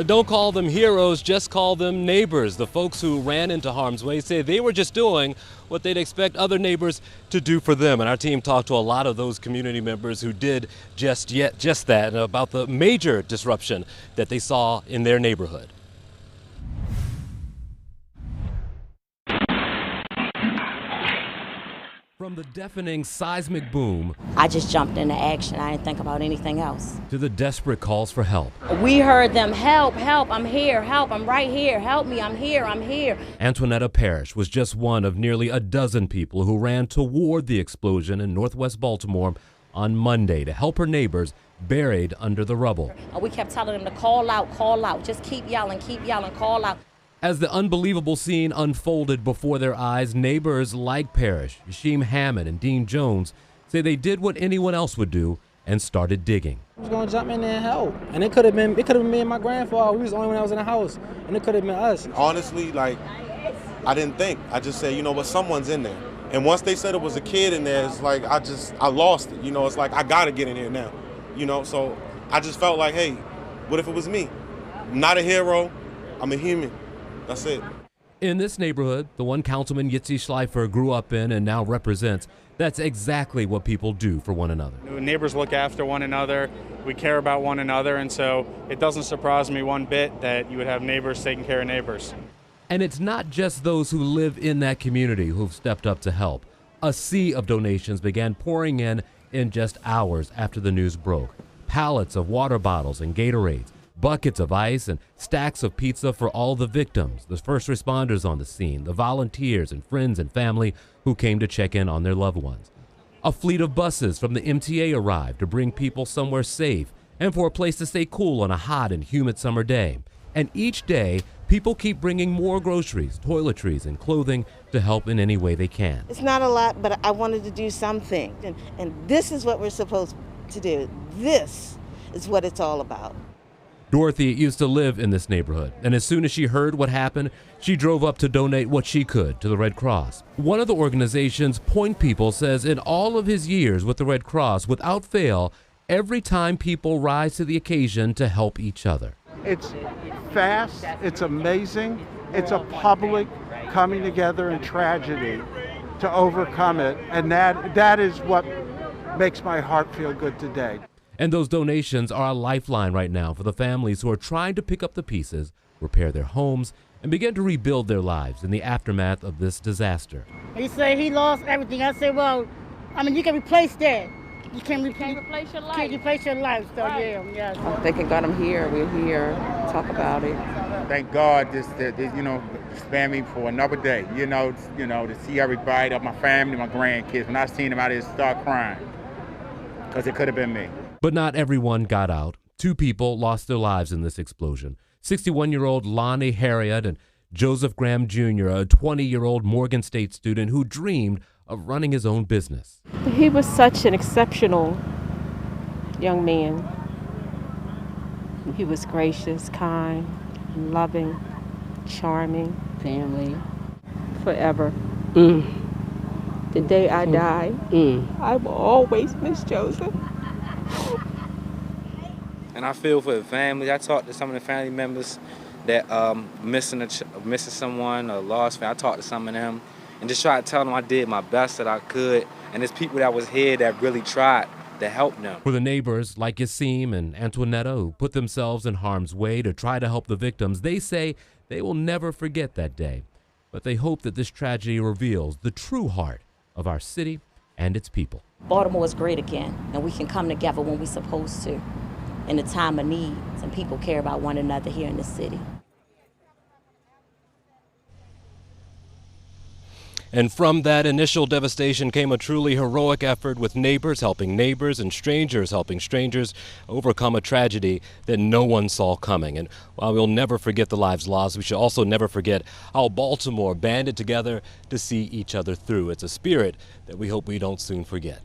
Don't call them heroes, just call them neighbors. The folks who ran into harm's way say they were just doing what they'd expect other neighbors to do for them. And our team talked to a lot of those community members who did just that, and about the major disruption that they saw in their neighborhood. From the deafening seismic boom, I just jumped into action. I didn't think about anything else. to the desperate calls for help. We heard them, help, help, I'm here, help, I'm right here, help me, I'm here, I'm here. Antoinetta Parrish was just one of nearly a dozen people who ran toward the explosion in northwest Baltimore on Monday to help her neighbors buried under the rubble. We kept telling them to call out, just keep yelling, call out. As the unbelievable scene unfolded before their eyes, neighbors like Parrish, Yashim Hammond, and Dean Jones say they did what anyone else would do and started digging. I was gonna jump in there and help, and it could have been me and my grandfather. We was the only one that was in the house, and it could have been us. Honestly, I didn't think. I just said, you know what, someone's in there. And once they said it was a kid in there, it's like I lost it. You know, it's like I gotta get in here now. You know, so I just felt like, hey, what if it was me? I'm not a hero, I'm a human. That's it. In this neighborhood, the one Councilman Yitzi Schleifer grew up in and now represents, that's exactly what people do for one another. Neighbors look after one another, we care about one another, and so it doesn't surprise me one bit that you would have neighbors taking care of neighbors. And it's not just those who live in that community who've stepped up to help. A sea of donations began pouring in just hours after the news broke. Pallets of water bottles and Gatorades, buckets of ice, and stacks of pizza for all the victims, the first responders on the scene, the volunteers and friends and family who came to check in on their loved ones. A fleet of buses from the MTA arrived to bring people somewhere safe and for a place to stay cool on a hot and humid summer day. And each day, people keep bringing more groceries, toiletries, and clothing to help in any way they can. It's not a lot, but I wanted to do something. And this is what we're supposed to do. This is what it's all about. Dorothy used to live in this neighborhood, and as soon as she heard what happened, she drove up to donate what she could to the Red Cross. One of the organization's point people says in all of his years with the Red Cross, without fail, every time people rise to the occasion to help each other. It's fast, it's amazing, it's a public coming together in tragedy to overcome it, and that is what makes my heart feel good today. And those donations are a lifeline right now for the families who are trying to pick up the pieces, repair their homes, and begin to rebuild their lives in the aftermath of this disaster. He said he lost everything. I said, well, you can replace that. You can't replace your life. Can't replace your life, so right. Yeah. Thank God I'm here. We're here. Talk about it. Thank God this spare me for another day. To see everybody, my family, my grandkids. When I seen them, I just start crying because it could have been me. But not everyone got out. Two people lost their lives in this explosion. 61-year-old Lonnie Harriott and Joseph Graham Jr., a 20-year-old Morgan State student who dreamed of running his own business. He was such an exceptional young man. He was gracious, kind, loving, charming. Family. Forever. The day I die, I will always miss Joseph. And I feel for the families. I talked to some of the family members that missing someone or lost family. I talked to some of them and just tried to tell them I did my best that I could. And there's people that was here that really tried to help them. For the neighbors like Yassim and Antoinetta who put themselves in harm's way to try to help the victims, they say they will never forget that day. But they hope that this tragedy reveals the true heart of our city and its people. Baltimore is great again, and we can come together when we're supposed to in a time of need, and people care about one another here in the city. And from that initial devastation came a truly heroic effort with neighbors helping neighbors and strangers helping strangers overcome a tragedy that no one saw coming. And while we'll never forget the lives lost, we should also never forget how Baltimore banded together to see each other through. It's a spirit that we hope we don't soon forget.